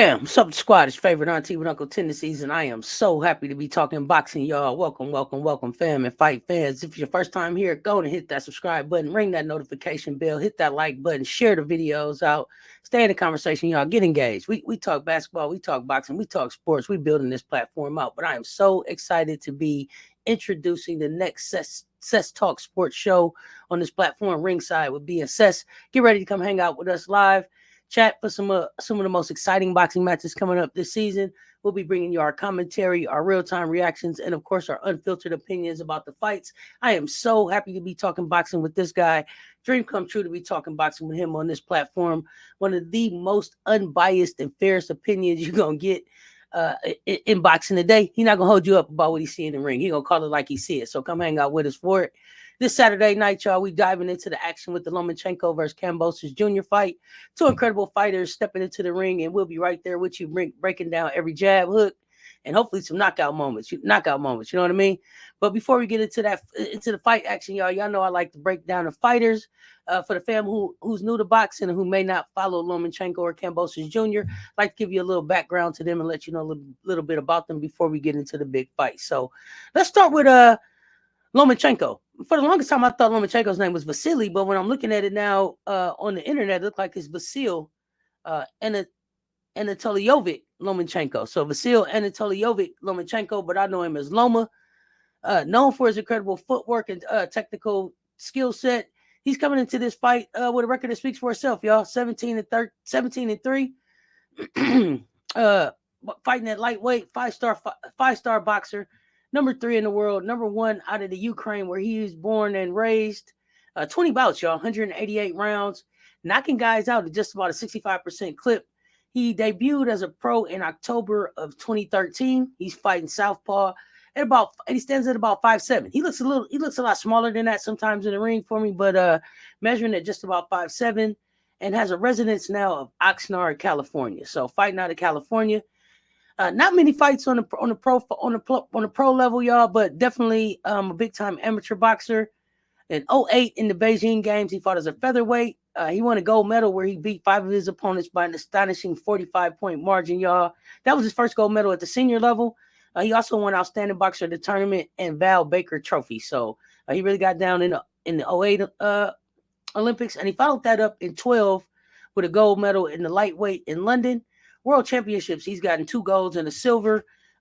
Fam, what's up, squad? It's favorite auntie with Uncle Tendencies, and I am so happy to be talking boxing, y'all. Welcome, fam and fight fans. If it's your first time here, go and hit that subscribe button, ring that notification bell, hit that like button, share the videos out, stay in the conversation, y'all. Get engaged. We talk basketball, we talk boxing, we talk sports. We building this platform out, but I am so excited to be introducing the next Cess Talk Sports show on this platform, Ringside, with B and Cess. Get ready to come hang out with us live. Chat for some of the most exciting boxing matches coming up this season. We'll be bringing you our commentary, our real-time reactions, and, of course, our unfiltered opinions about the fights. I am so happy to be talking boxing with this guy. Dream come true to be talking boxing with him on this platform. One of the most unbiased and fairest opinions you're going to get in boxing today. He's not going to hold you up about what he see in the ring. He's going to call it like he see it. So come hang out with us for it. This Saturday night, y'all, we diving into the action with the Lomachenko versus Kambosos Jr. fight. Two incredible fighters stepping into the ring, and we'll be right there with you, breaking down every jab, hook, and hopefully some knockout moments. You know what I mean? But before we get into the fight action, y'all know I like to break down the fighters. For the fam who's new to boxing and who may not follow Lomachenko or Kambosos Jr., I'd like to give you a little background to them and let you know a little bit about them before we get into the big fight. So let's start with Lomachenko. For the longest time, I thought Lomachenko's name was Vasiliy, but when I'm looking at it now on the internet, it looks like it's Vasiliy Anatoliyevich Lomachenko. So Vasiliy Anatoliyevich Lomachenko, but I know him as Loma. Known for his incredible footwork and technical skill set. He's coming into this fight with a record that speaks for itself, y'all. 17-3. Fighting at lightweight, five-star boxer. Number 3 in the world, number 1 out of the Ukraine where he was born and raised. 20 bouts, y'all, 188 rounds, knocking guys out at just about a 65% clip. He debuted as a pro in October of 2013. He's fighting southpaw and he stands at about 5'7". He looks a lot smaller than that sometimes in the ring for me, but measuring at just about 5'7", and has a residence now of Oxnard, California. So fighting out of California. Not many fights on the pro level, y'all, but definitely a big time amateur boxer. In 2008 in the Beijing Games, he fought as a featherweight. He won a gold medal where he beat 5 of his opponents by an astonishing 45-point margin, y'all. That was his first gold medal at the senior level. He also won Outstanding Boxer of the Tournament and Val Baker Trophy. So he really got down in the 2008 Olympics, and he followed that up in 2012 with a gold medal in the lightweight in London. World Championships, he's gotten 2 golds and a silver,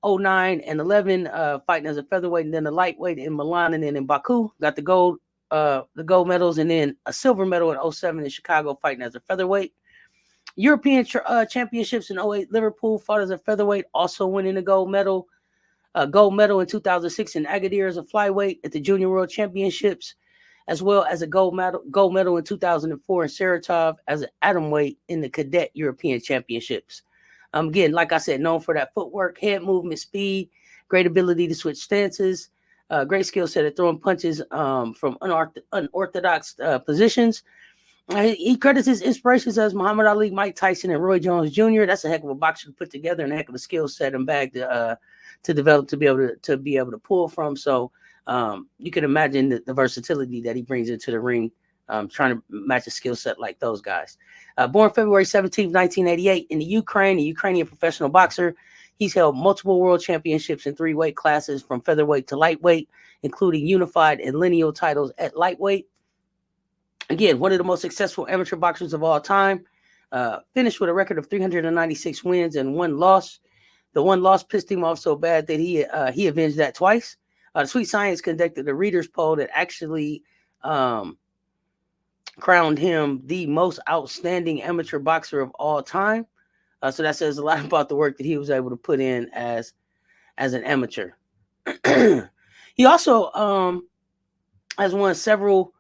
2009 and 11, fighting as a featherweight, and then the lightweight in Milan and then in Baku, got the gold medals, and then a silver medal in 2007 in Chicago, fighting as a featherweight. European Championships in 2008, Liverpool, fought as a featherweight, also winning a gold medal in 2006 in Agadir as a flyweight at the Junior World Championships, as well as a gold medal in 2004 in Saratov as an atomweight in the Cadet European Championships. Again, like I said, known for that footwork, head movement, speed, great ability to switch stances, great skill set at throwing punches from unorthodox positions. He credits his inspirations as Muhammad Ali, Mike Tyson, and Roy Jones Jr. That's a heck of a boxer to put together and a heck of a skill set and bag to develop to be able to pull from. So you can imagine the versatility that he brings into the ring, trying to match a skill set like those guys. Born February 17th, 1988 in the Ukraine, a Ukrainian professional boxer. He's held multiple world championships in 3 weight classes from featherweight to lightweight, including unified and lineal titles at lightweight. Again, one of the most successful amateur boxers of all time. Finished with a record of 396 wins and 1 loss. The 1 loss pissed him off so bad that he avenged that twice. The Sweet Science conducted a readers poll that actually crowned him the most outstanding amateur boxer of all time. So that says a lot about the work that he was able to put in as an amateur. He also has won several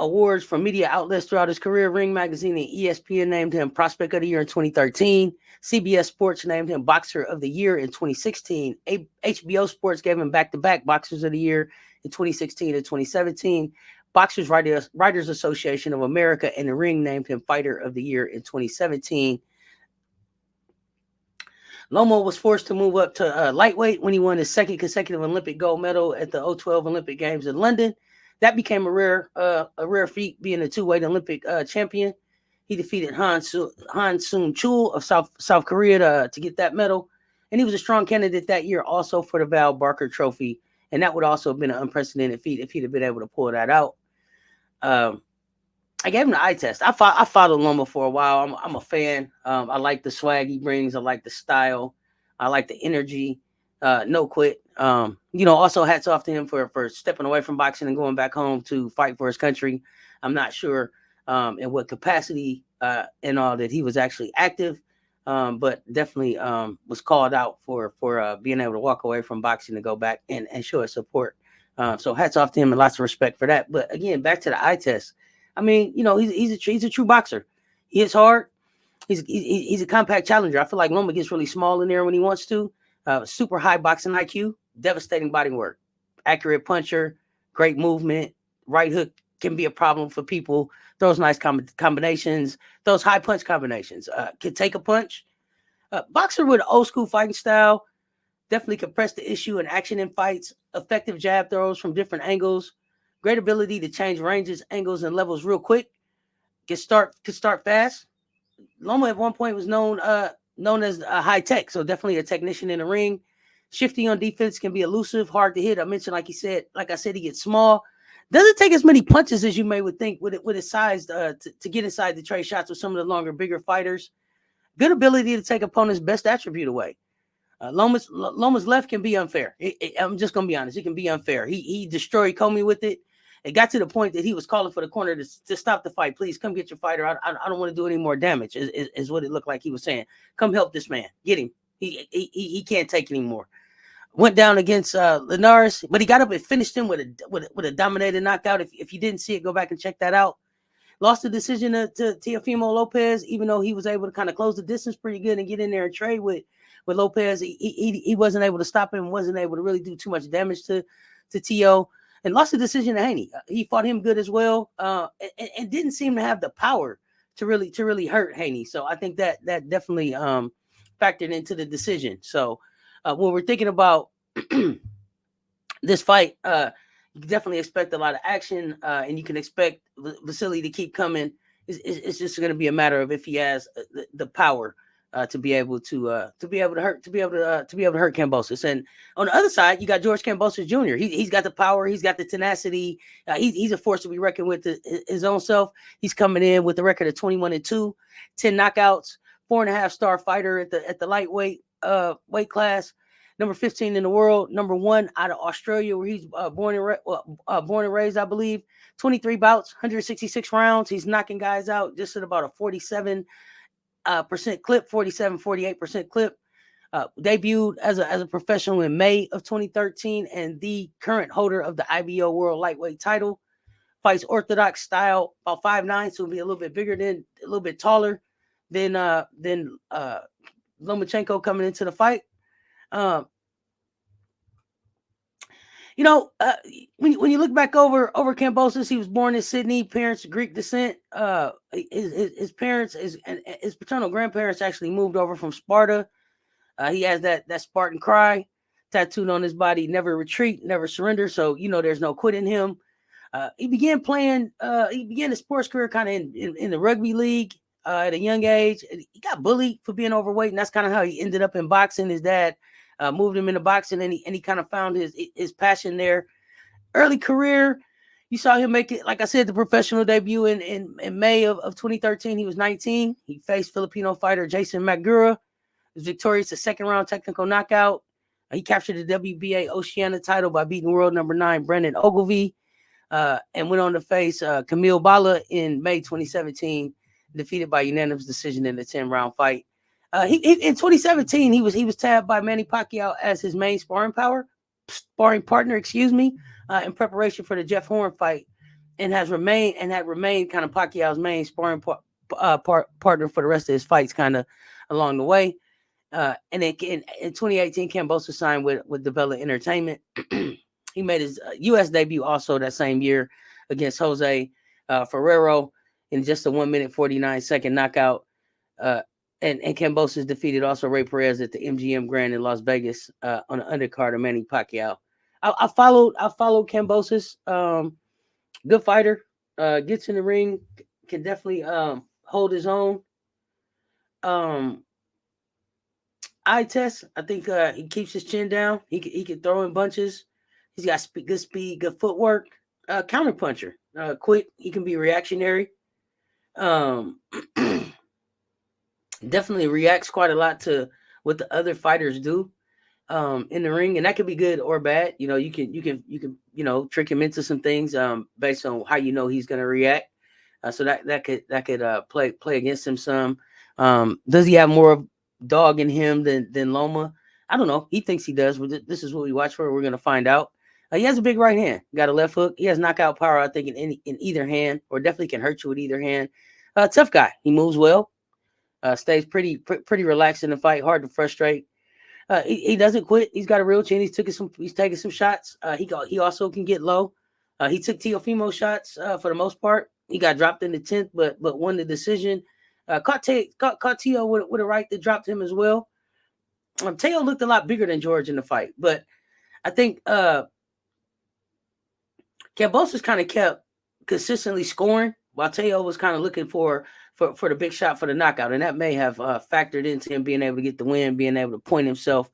awards from media outlets throughout his career. Ring Magazine and ESPN named him Prospect of the Year in 2013. CBS Sports named him Boxer of the Year in 2016. HBO Sports gave him back-to-back Boxers of the Year in 2016 and 2017. Boxers Writers Association of America and the Ring named him Fighter of the Year in 2017. Loma was forced to move up to lightweight when he won his 2nd consecutive Olympic gold medal at the 2012 Olympic Games in London. That became a rare feat, being a 2-weight Olympic champion. He defeated Han Soon Chul of South Korea to get that medal. And he was a strong candidate that year also for the Val Barker Trophy. And that would also have been an unprecedented feat if he'd have been able to pull that out. I gave him the eye test. I followed Loma for a while. I'm a fan. I like the swag he brings. I like the style. I like the energy. No quit. Also hats off to him for stepping away from boxing and going back home to fight for his country. I'm not sure in what capacity and all that he was actually active, but definitely was called out for being able to walk away from boxing to go back and show his support. So hats off to him and lots of respect for that. But again, back to the eye test. I mean, he's a true boxer. He hits hard. He's a compact challenger. I feel like Loma gets really small in there when he wants to. Super high boxing IQ, devastating body work, accurate puncher, great movement. Right hook can be a problem for people. Throws nice combinations. Those high punch combinations. Can take a punch. Boxer with old school fighting style. Definitely can press the issue and action in fights. Effective jab throws from different angles. Great ability to change ranges, angles, and levels real quick. Could start fast. Loma at one point was known as high tech, so definitely a technician in the ring. Shifty on defense, can be elusive, hard to hit. I mentioned, like I said, he gets small. Doesn't take as many punches as you may would think with his size to get inside the trade shots with some of the longer, bigger fighters. Good ability to take opponent's best attribute away. Loma's left can be unfair. I'm just gonna be honest; it can be unfair. He destroyed Comey with it. It got to the point that he was calling for the corner to stop the fight. Please come get your fighter. I don't want to do any more damage. Is what it looked like he was saying. Come help this man. Get him. He can't take anymore. Went down against Linares, but he got up and finished him with a dominated knockout. If you didn't see it, go back and check that out. Lost the decision to Teofimo Lopez, even though he was able to kind of close the distance pretty good and get in there and trade with Lopez. He wasn't able to stop him, wasn't able to really do too much damage to Teo, and lost the decision to Haney. He fought him good as well, and didn't seem to have the power to really hurt Haney. So I think that definitely factored into the decision. So when we're thinking about this fight, you can definitely expect a lot of action, and you can expect Vasiliy to keep coming. It's just going to be a matter of if he has the power to be able to hurt Kambosos. And on the other side, you got George Kambosos Jr. He's got the power, he's got the tenacity. He's a force to be reckoned with his own self. He's coming in with a record of 21-2, 10 knockouts, 4.5-star fighter at the lightweight weight class. Number 15 in the world, number 1 out of Australia, where he's born and raised, I believe. 23 bouts, 166 rounds. He's knocking guys out just at about a 47% clip, 48% clip. Debuted as a professional in May of 2013, and the current holder of the IBO World Lightweight title. Fights orthodox style, about 5'9", so he'll be a little bit taller than Lomachenko coming into the fight. When you look back over Kambosos, he was born in Sydney, parents Greek descent. His parents, his paternal grandparents actually moved over from Sparta. He has that Spartan cry tattooed on his body: never retreat, never surrender. So there's no quit in him. He began his sports career kind of in the rugby league at a young age. He got bullied for being overweight, and that's kind of how he ended up in boxing. His dad moved him into boxing, and he kind of found his passion there. Early career, you saw him make it, like I said, the professional debut in May of 2013. He was 19. He faced Filipino fighter Jason Magura. He was victorious, a second-round technical knockout. He captured the WBA Oceania title by beating world number 9 Brendan Ogilvie, and went on to face Camille Bala in May 2017, defeated by unanimous decision in a 10-round fight. In 2017, he was tabbed by Manny Pacquiao as his main sparring partner, in preparation for the Jeff Horn fight, and had remained kind of Pacquiao's main sparring partner for the rest of his fights, kind of along the way. And then in 2018, Kambosos signed with Develop Entertainment. He made his U.S. debut also that same year against Jose Ferrero in just a 1-minute 49-second knockout. And Kambosos defeated also Ray Perez at the MGM Grand in Las Vegas on the undercard of Manny Pacquiao. I followed Kambosos. Good fighter. Gets in the ring. Can definitely hold his own. Eye test. I think he keeps his chin down. He can throw in bunches. He's got good speed, good footwork. Counter puncher. Quick. He can be reactionary. Definitely reacts quite a lot to what the other fighters do in the ring, and that could be good or bad. You can trick him into some things based on how he's going to react. So that could play against him some. Does he have more dog in him than Loma? I don't know. He thinks he does. This is what we watch for. We're going to find out. He has a big right hand. Got a left hook. He has knockout power, I think, in either hand, or definitely can hurt you with either hand. Tough guy. He moves well. Stays pretty relaxed in the fight. Hard to frustrate. He doesn't quit. He's got a real chin. He's taking some shots. He also can get low. He took Teofimo shots for the most part. He got dropped in the 10th, but won the decision. Caught Teo with a right that dropped him as well. Teo looked a lot bigger than George in the fight, but I think Kambosos kind of kept consistently scoring while Teo was kind of looking for the big shot for the knockout, and that may have factored into him being able to get the win, being able to point himself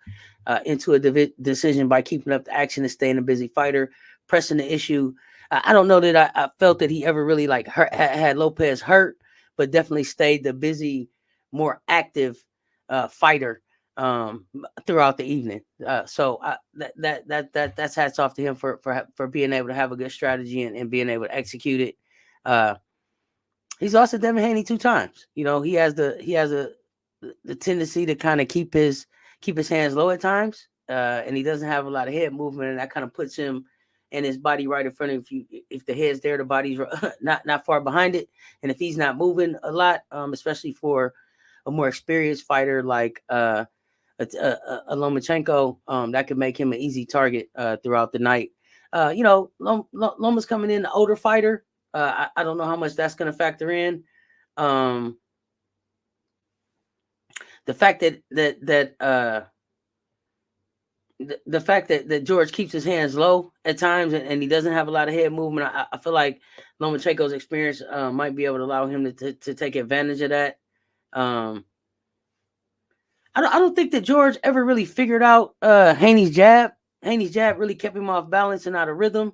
into a decision by keeping up the action and staying a busy fighter, pressing the issue. I don't know that I felt that he ever really had Lopez hurt, but definitely stayed the busy, more active fighter throughout the evening. So that's hats off to him for being able to have a good strategy and being able to execute it. He's lost to Devin Haney 2 times. He has the tendency to kind of keep his hands low at times, and he doesn't have a lot of head movement, and that kind of puts him and his body right in front of you. If the head's there, the body's not far behind it, and if he's not moving a lot, especially for a more experienced fighter like a Lomachenko, that could make him an easy target throughout the night. Loma's coming in, an older fighter. I don't know how much that's going to factor in. The fact that George keeps his hands low at times and he doesn't have a lot of head movement, I feel like Lomachenko's experience might be able to allow him to take advantage of that. I don't think that George ever really figured out Haney's jab. Haney's jab really kept him off balance and out of rhythm.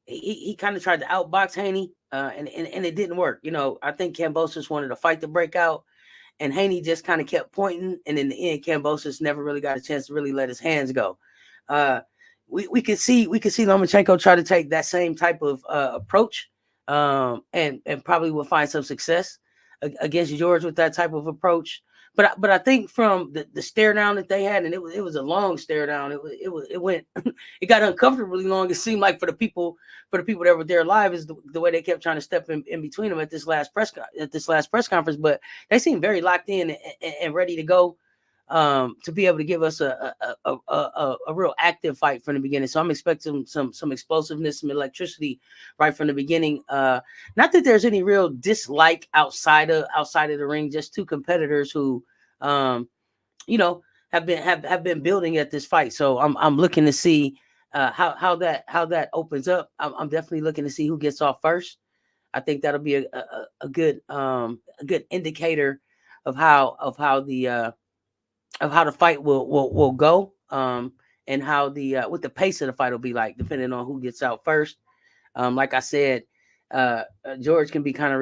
He kind of tried to outbox Haney, and it didn't work. I think Kambosos wanted a fight to break out, and Haney just kind of kept pointing, and in the end, Kambosos never really got a chance to really let his hands go. We could see Lomachenko try to take that same type of approach, and probably will find some success against George with that type of approach. But I think from the stare down that they had, and it was a long stare down. It went it got uncomfortably long. It seemed like for the people that were there live, is the way they kept trying to step in between them at this last press conference. But they seemed very locked in and ready to go to be able to give us a real active fight from the beginning. So I'm expecting some explosiveness, some electricity right from the beginning. Not that there's any real dislike outside of the ring, just 2 competitors who have been building at this fight. So I'm looking to see how that opens up. I'm definitely looking to see who gets off first. I think that'll be a good indicator of how the fight will go, and how what the pace of the fight will be like, depending on who gets out first. Like I said, George can be kind of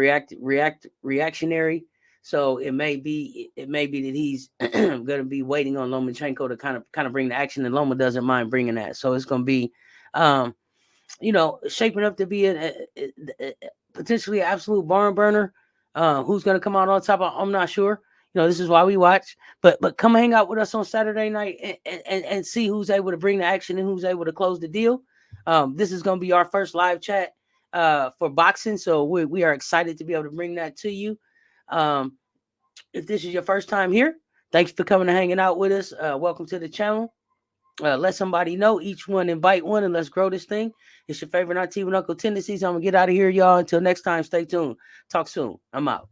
reactionary, so it may be that he's going to be waiting on Lomachenko to kind of bring the action, and Loma doesn't mind bringing that. So it's going to be, shaping up to be a potentially an absolute barn burner. Who's going to come out on top? I'm not sure. This is why we watch, but come hang out with us on Saturday night and see who's able to bring the action and who's able to close the deal. This is going to be our first live chat for boxing, so we are excited to be able to bring that to you. If this is your first time here, thanks for coming and hanging out with us. Welcome to the channel. Let somebody know, each one invite one, and let's grow this thing. It's your favorite auntie with Uncle Tendencies. I'm gonna get out of here, y'all. Until next time, stay tuned. Talk soon. I'm out.